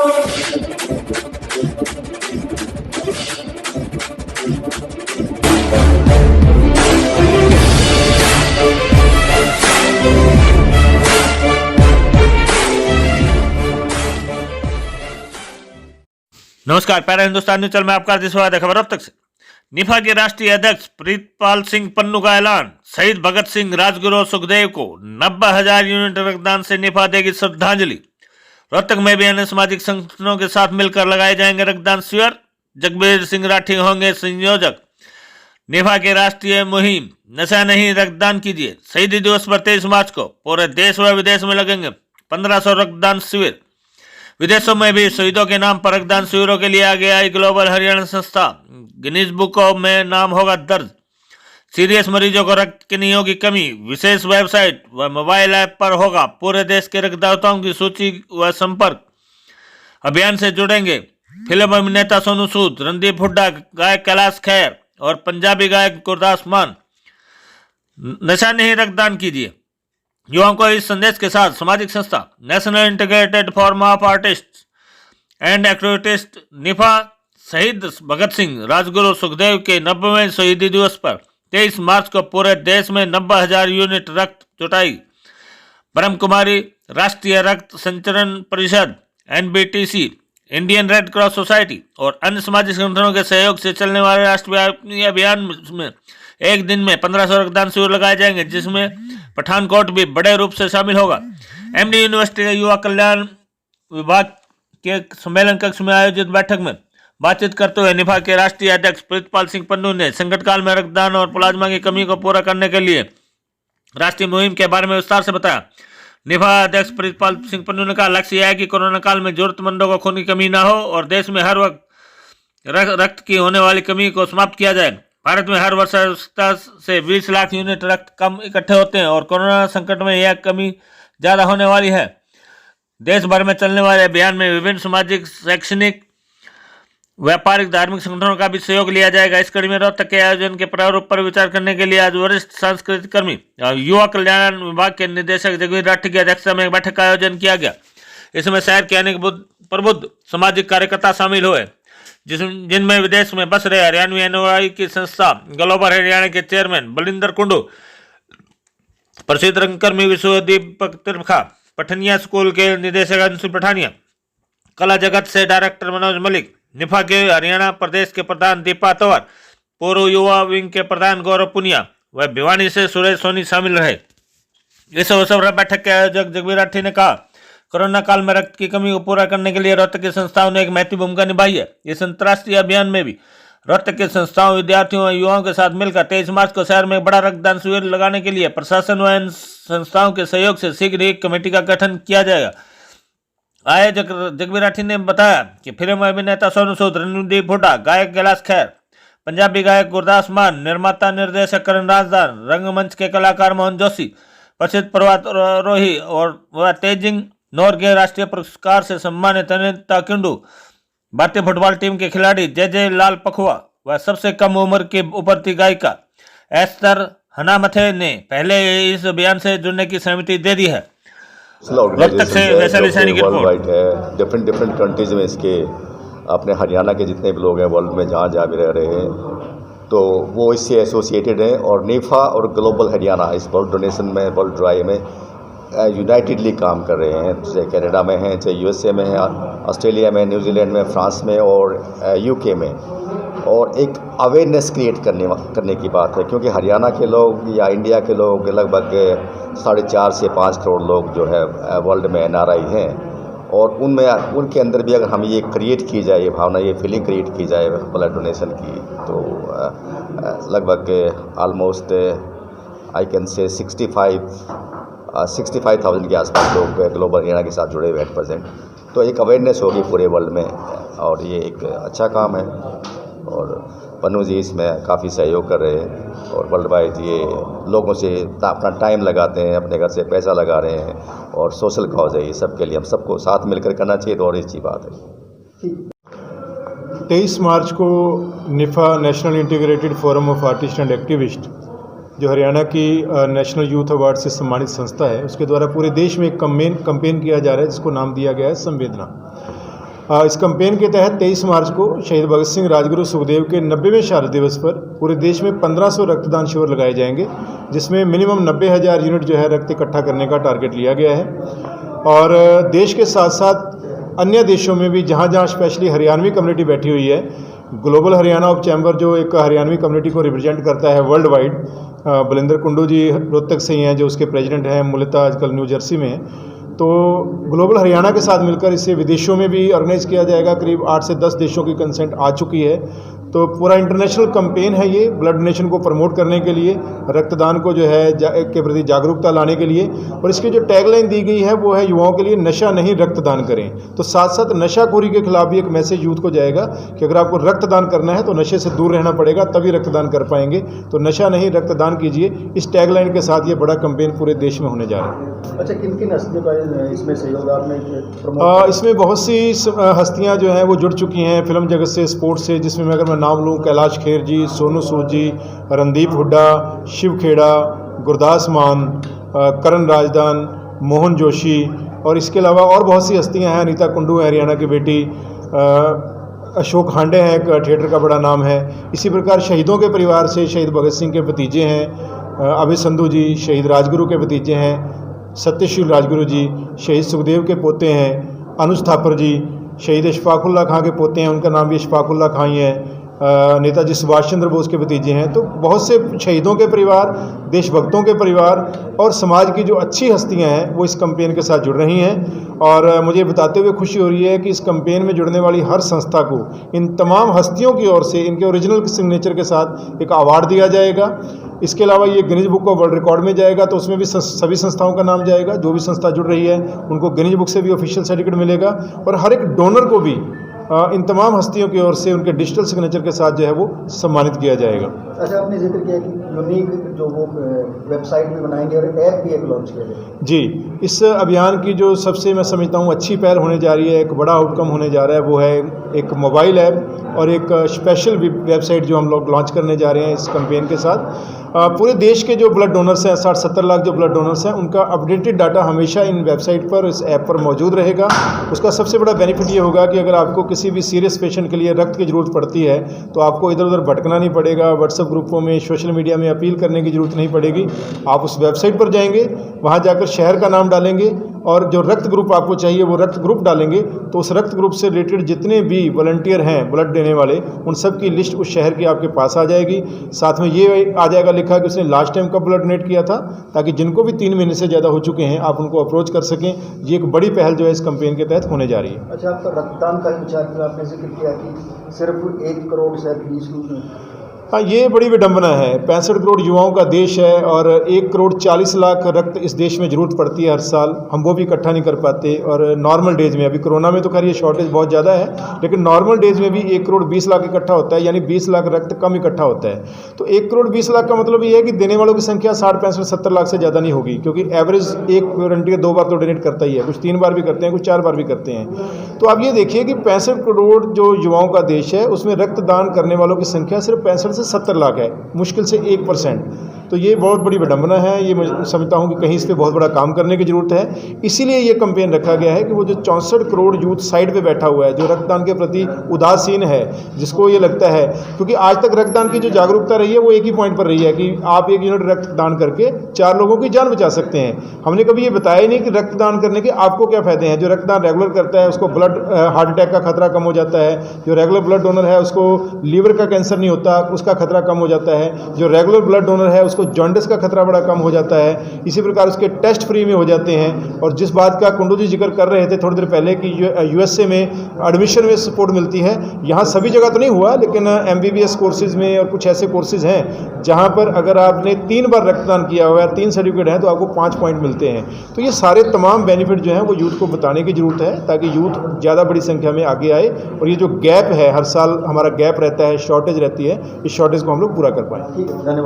नमस्कार, para Hindustan news में आपका हार्दिक स्वागत है। खबर अब तक से। निफा के राष्ट्रीय अध्यक्ष प्रीतपाल सिंह पन्नू का ऐलान, शहीद भगत सिंह, राजगुरु और सुखदेव को 90,000 यूनिट रक्तदान से निफा देगी श्रद्धांजलि। रोहतक में भी अन्य सामाजिक संगठनों के साथ मिलकर लगाए जाएंगे रक्तदान शिविर। जगबीर सिंह राठी होंगे संयोजक। निफा के राष्ट्रीय मुहिम नशा नहीं रक्तदान कीजिए। शहीदी दिवस पर 23 मार्च को पूरे देश व विदेश में लगेंगे 1500 रक्तदान शिविर। विदेशों में भी शहीदों के नाम पर रक्तदान शिविरों के लिए आगे आई ग्लोबल हरियाणा संस्था। गिनीज बुक में नाम होगा दर्ज। सीरियस मरीजों को रक्त की नहीं होगी कमी। विशेष वेबसाइट व मोबाइल ऐप पर होगा पूरे देश के रक्तदाताओं की सूची व संपर्क। अभियान से जुड़ेंगे फिल्म अभिनेता सोनू सूद, रणदीप हुड्डा, गायक कैलाश खेर और पंजाबी गायक गुरदास मान। नशा नहीं रक्तदान कीजिए। युवाओं को इस संदेश के साथ सामाजिक संस्था national integrated forum of artist and activist निफा शहीद भगत सिंह, राजगुरु सुखदेव के 90वें शहीदी दिवस पर 23 मार्च को पूरे देश में 90,000 यूनिट रक्त जुटाई। ब्रह्म कुमारी, राष्ट्रीय रक्त संचरण परिषद, NBTC, Indian red cross society और अन्य सामाजिक संगठनों के सहयोग से चलने वाले राष्ट्रव्यापी अभियान में एक दिन में 1500 रक्तदान शिविर लगाए जाएंगे, जिसमें पठानकोट भी बड़े रूप से शामिल होगा। MD यूनिवर्सिटी के युवा कल्याण विभाग के सम्मेलन कक्ष में आयोजित बैठक में बातचीत करते हुए निफा के राष्ट्रीय अध्यक्ष प्रीतपाल सिंह पन्नू ने संकट काल में रक्तदान और प्लाज्मा की कमी को पूरा करने के लिए राष्ट्रीय मुहिम के बारे में विस्तार से बताया। निफा अध्यक्ष प्रीतपाल सिंह पन्नू ने कहा, लक्ष्य यह है कि कोरोना काल में जरूरतमंदों को खून की कमी न हो और देश में हर वक्त रक्त की होने वाली कमी को समाप्त किया जाए। भारत में हर वर्ष से 20 लाख यूनिट रक्त कम इकट्ठे होते हैं और कोरोना संकट में यह कमी ज़्यादा होने वाली है। देश भर में चलने वाले अभियान में विभिन्न सामाजिक, शैक्षणिक, व्यापारिक, धार्मिक संगठनों का भी सहयोग लिया जाएगा। इस कड़ी में रोहतक के आयोजन के प्रारूप पर विचार करने के लिए आज वरिष्ठ सांस्कृतिक कर्मी युवा कल्याण विभाग के निदेशक जगबीर राठी की अध्यक्षता में एक बैठक का आयोजन किया गया। इसमें शहर के अनेक प्रबुद्ध सामाजिक कार्यकर्ता शामिल हुए, जिनमें विदेश में बस रहे हरियाणवी अनुयायी की संस्था ग्लोबल हरियाणा के चेयरमैन बलिंदर कुंडू, प्रसिद्ध रंगकर्मी विश्वदीपक त्रिखा, पठनिया स्कूल के निदेशक अंशु पठानिया, कला जगत से डायरेक्टर मनोज मलिक, निफा के हरियाणा प्रदेश के प्रधान दीपा तंवर, पूर्व युवा विंग के प्रधान गौरव पुनिया व भिवानी से सुरेश सोनी शामिल रहे। इस अवसर पर बैठक के आयोजक जगबीर राठी ने कहा, कोरोना काल में रक्त की कमी को पूरा करने के लिए रोहतक की संस्थाओं ने एक महत्वपूर्ण भूमिका निभाई है। इस अंतर्राष्ट्रीय अभियान में भी रोहतक के संस्थाओं, विद्यार्थियों और युवाओं के साथ मिलकर 23 मार्च को शहर में बड़ा रक्तदान शिविर लगाने के लिए प्रशासन व इन संस्थाओं के सहयोग से शीघ्र एक कमेटी का गठन किया जाएगा। आयोजक जगबीर राठी ने बताया कि फिल्म अभिनेता सोनू सूद, रणदीप हुड्डा, गायक कैलाश खेर, पंजाबी गायक गुरदास मान, निर्माता निर्देशक करण राजदान, रंगमंच के कलाकार मोहन जोशी, प्रसिद्ध पर्वतारोही और तेजिंग नौर के राष्ट्रीय पुरस्कार से सम्मानित अनिता किंडू, भारतीय फुटबॉल टीम के खिलाड़ी जय लाल पखुआ व सबसे कम उम्र की उभरती गायिका एस्तर हनामथे ने पहले इस अभियान से जुड़ने की सहमति दे दी है। रोहतक से वैशाली सैनी की रिपोर्ट है। डिफरेंट कंट्रीज में इसके अपने हरियाणा के जितने भी लोग हैं वर्ल्ड में जहाँ जहाँ भी रह रहे हैं, तो वो इससे एसोसिएटेड हैं और निफा और ग्लोबल हरियाणा इस वर्ल्ड डोनेशन में, वर्ल्ड ड्राइव में यूनाइटेडली काम कर रहे हैं। चाहे कनाडा में हैं, चाहे USA में हैं, ऑस्ट्रेलिया में, न्यूजीलैंड में, फ्रांस में और UK में। और एक अवेयरनेस क्रिएट करने की बात है, क्योंकि हरियाणा के लोग या इंडिया के लोग लगभग 4.5 से 5 करोड़ लोग जो है वर्ल्ड में NRI हैं और उनके अंदर भी अगर हम ये क्रिएट की जाए, ये भावना, ये फीलिंग क्रिएट की जाए ब्लड डोनेशन की, तो लगभग ऑलमोस्ट आई कैन से 65,000 के आसपास लोग ग्लोबल हरियाणा के साथ जुड़े हुए हैं प्रेजेंट। तो एक अवेयरनेस होगी पूरे वर्ल्ड में और ये एक अच्छा काम है और पन्नू जी इसमें काफ़ी सहयोग कर रहे हैं और वर्ल्ड वाइड ये लोगों से अपना टाइम लगाते हैं, अपने घर से पैसा लगा रहे हैं और सोशल कॉज है, ये सब के लिए हम सबको साथ मिलकर करना चाहिए, तो और अच्छी बात है। 23 मार्च को निफा national integrated forum of artist and activist, जो हरियाणा की नेशनल यूथ अवार्ड से सम्मानित संस्था है, उसके द्वारा पूरे देश में एक कैंपेन किया जा रहा है जिसको नाम दिया गया है संवेदना। इस कैंपेन के तहत 23 मार्च को शहीद भगत सिंह राजगुरु सुखदेव के 90वें शहादत दिवस पर पूरे देश में 1500 रक्तदान शिविर लगाए जाएंगे, जिसमें मिनिमम 90,000 यूनिट जो है रक्त इकट्ठा करने का टारगेट लिया गया है। और देश के साथ साथ अन्य देशों में भी जहाँ जहाँ स्पेशली हरियाणवी कम्युनिटी बैठी हुई है, ग्लोबल हरियाणा ऑफ चैम्बर जो एक हरियाणवी कम्युनिटी को रिप्रेजेंट करता है वर्ल्ड वाइड, बलिंदर कुंडू जी रोहतक से ही हैं जो उसके प्रेसिडेंट हैं, मूलतः आजकल न्यू जर्सी में हैं। तो ग्लोबल हरियाणा के साथ मिलकर इसे विदेशों में भी ऑर्गेनाइज किया जाएगा। करीब 8 से 10 देशों की कंसेंट आ चुकी है। तो पूरा इंटरनेशनल कैंपेन है ये, ब्लड डोनेशन को प्रमोट करने के लिए, रक्तदान को जो है के प्रति जागरूकता लाने के लिए। और इसकी जो टैगलाइन दी गई है वो है युवाओं के लिए नशा नहीं रक्तदान करें। तो साथ साथ नशाखोरी के खिलाफ भी एक मैसेज यूथ को जाएगा कि अगर आपको रक्तदान करना है तो नशे से दूर रहना पड़ेगा, तभी रक्तदान कर पाएंगे। तो नशा नहीं रक्तदान कीजिए, इस टैगलाइन के साथ ये बड़ा कैंपेन पूरे देश में होने जा रहा है। अच्छा, किन किन हस्तियों का इसमें सहयोग आपने? इसमें बहुत सी हस्तियां जो हैं वो जुड़ चुकी हैं फिल्म जगत से, स्पोर्ट्स से, जिसमें मैं अगर मैं नाम लूँ कैलाश खेर जी, सोनू सूद जी, रणदीप हुड्डा, शिव खेड़ा, गुरदास मान, करण राजदान, मोहन जोशी, और इसके अलावा और बहुत सी हस्तियां हैं। अनीता कुंडू है हरियाणा की बेटी, अशोक हांडे हैं, एक थिएटर का बड़ा नाम है। इसी प्रकार शहीदों के परिवार से शहीद भगत सिंह के भतीजे हैं अभय संधू जी, शहीद राजगुरु के भतीजे हैं सत्यशील राजगुरु जी, शहीद सुखदेव के पोते हैं अनुज थापर जी, शहीद इशफाकुल्ला खां के पोते हैं, उनका नाम भी इशफाकुल्ला खां ही है, नेताजी सुभाष चंद्र बोस के भतीजे हैं। तो बहुत से शहीदों के परिवार, देशभक्तों के परिवार और समाज की जो अच्छी हस्तियां हैं वो इस कैंपेन के साथ जुड़ रही हैं। और मुझे बताते हुए खुशी हो रही है कि इस कैंपेन में जुड़ने वाली हर संस्था को इन तमाम हस्तियों की ओर से इनके ओरिजिनल सिग्नेचर के साथ एक अवार्ड दिया जाएगा। इसके अलावा ये Guinness book of world record में जाएगा, तो उसमें भी सभी संस्थाओं का नाम जाएगा। जो भी संस्था जुड़ रही है उनको गिनीज बुक से भी ऑफिशियल सर्टिफिकेट मिलेगा। और हर एक डोनर को भी इन तमाम हस्तियों की ओर से उनके डिजिटल सिग्नेचर के साथ जो है वो सम्मानित किया जाएगा। अच्छा, आपने जिक्र किया कि यूनिक जो वो वेबसाइट भी बनाएंगे और ऐप भी एक लॉन्च किया जाएगा। जी, इस अभियान की जो सबसे मैं समझता हूँ अच्छी पहल होने जा रही है, एक बड़ा आउटकम होने जा रहा है, वो है एक मोबाइल ऐप और एक स्पेशल वेबसाइट जो हम लोग लॉन्च करने जा रहे हैं इस कैंपेन के साथ। पूरे देश के जो ब्लड डोनर्स हैं, 60-70 लाख जो ब्लड डोनर्स हैं, उनका अपडेटेड डाटा हमेशा इन वेबसाइट पर, इस ऐप पर मौजूद रहेगा। उसका सबसे बड़ा बेनिफिट ये होगा कि अगर आपको किसी भी सीरियस पेशेंट के लिए रक्त की ज़रूरत पड़ती है तो आपको इधर उधर भटकना नहीं पड़ेगा, व्हाट्सएप ग्रुपों में, सोशल मीडिया में अपील करने की ज़रूरत नहीं पड़ेगी। आप उस वेबसाइट पर जाएंगे, वहाँ जाकर शहर का नाम डालेंगे और जो रक्त ग्रुप आपको चाहिए वो रक्त ग्रुप डालेंगे, तो उस रक्त ग्रुप से रिलेटेड जितने भी वॉलंटियर हैं ब्लड देने वाले, उन सब की लिस्ट उस शहर की आपके पास आ जाएगी। साथ में ये आ जाएगा लिखा कि उसने लास्ट टाइम कब ब्लड डोनेट किया था, ताकि जिनको भी 3 महीने से ज़्यादा हो चुके हैं आप उनको अप्रोच कर सकें। ये एक बड़ी पहल जो है इस कैंपेन के तहत होने जा रही है। अच्छा, आपका रक्तदान का विचार किया, आपने जिक्र किया कि सिर्फ 1 करोड़ से 20 हाँ, ये बड़ी विडंबना है। 65 करोड़ युवाओं का देश है और 1 करोड़ 40 लाख रक्त इस देश में ज़रूरत पड़ती है हर साल। हम वो भी इकट्ठा नहीं कर पाते। और नॉर्मल डेज में, अभी कोरोना में तो खैर ये शॉर्टेज बहुत ज़्यादा है, लेकिन नॉर्मल डेज में भी 1 करोड़ 20 लाख इकट्ठा होता है, यानी 20 लाख रक्त कम इकट्ठा होता है। तो 1 करोड़ 20 लाख का मतलब ये है कि देने वालों की संख्या 60, 65, 70 लाख से ज़्यादा नहीं होगी, क्योंकि एवरेज एक वॉलंटियर 2 बार तो डोनेट करता ही है, कुछ 3 बार भी करते हैं, कुछ 4 बार भी करते हैं। तो आप ये देखिए कि 65 करोड़ जो युवाओं का देश है उसमें रक्तदान करने वालों की संख्या सिर्फ 65 से 70 लाख है, मुश्किल से 1%। तो ये बहुत बड़ी विडंबना है। ये मैं समझता हूँ कि कहीं इस पर बहुत बड़ा काम करने की ज़रूरत है। इसीलिए ये कैंपेन रखा गया है कि वो जो 64 करोड़ यूथ साइड पे बैठा हुआ है, जो रक्तदान के प्रति उदासीन है, जिसको ये लगता है, क्योंकि आज तक रक्तदान की जो जागरूकता रही है वो एक ही पॉइंट पर रही है कि आप 1 यूनिट रक्तदान करके 4 लोगों की जान बचा सकते हैं। हमने कभी ये बताया ही नहीं कि रक्तदान करने के आपको क्या फ़ायदे हैं। जो रक्तदान रेगुलर करता है उसको हार्ट अटैक का खतरा कम हो जाता है। जो रेगुलर ब्लड डोनर है उसको लीवर का कैंसर नहीं होता, उसका खतरा कम हो जाता है। जो रेगुलर ब्लड डोनर है उसको जॉन्डिस का खतरा बड़ा कम हो जाता है। इसी प्रकार उसके टेस्ट फ्री में हो जाते हैं। और जिस बात का कुंडू जी जिक्र कर रहे थे थोड़ी देर पहले कि यूएसए में एडमिशन में सपोर्ट मिलती है, यहाँ सभी जगह तो नहीं हुआ, लेकिन एमबीबीएस कोर्सेज में और कुछ ऐसे कोर्सेज हैं जहाँ पर अगर आपने 3 बार रक्तदान किया हुआ है, 3 सर्टिफिकेट हैं, तो आपको 5 पॉइंट मिलते हैं। तो ये सारे तमाम बेनिफिट जो हैं वो यूथ को बताने की ज़रूरत है, ताकि यूथ ज़्यादा बड़ी संख्या में आगे आए और ये जो गैप है, हर साल हमारा गैप रहता है, शॉर्टेज रहती है, इस शॉर्टेज को हम लोग पूरा कर पाएँ। ठीक है, धन्यवाद।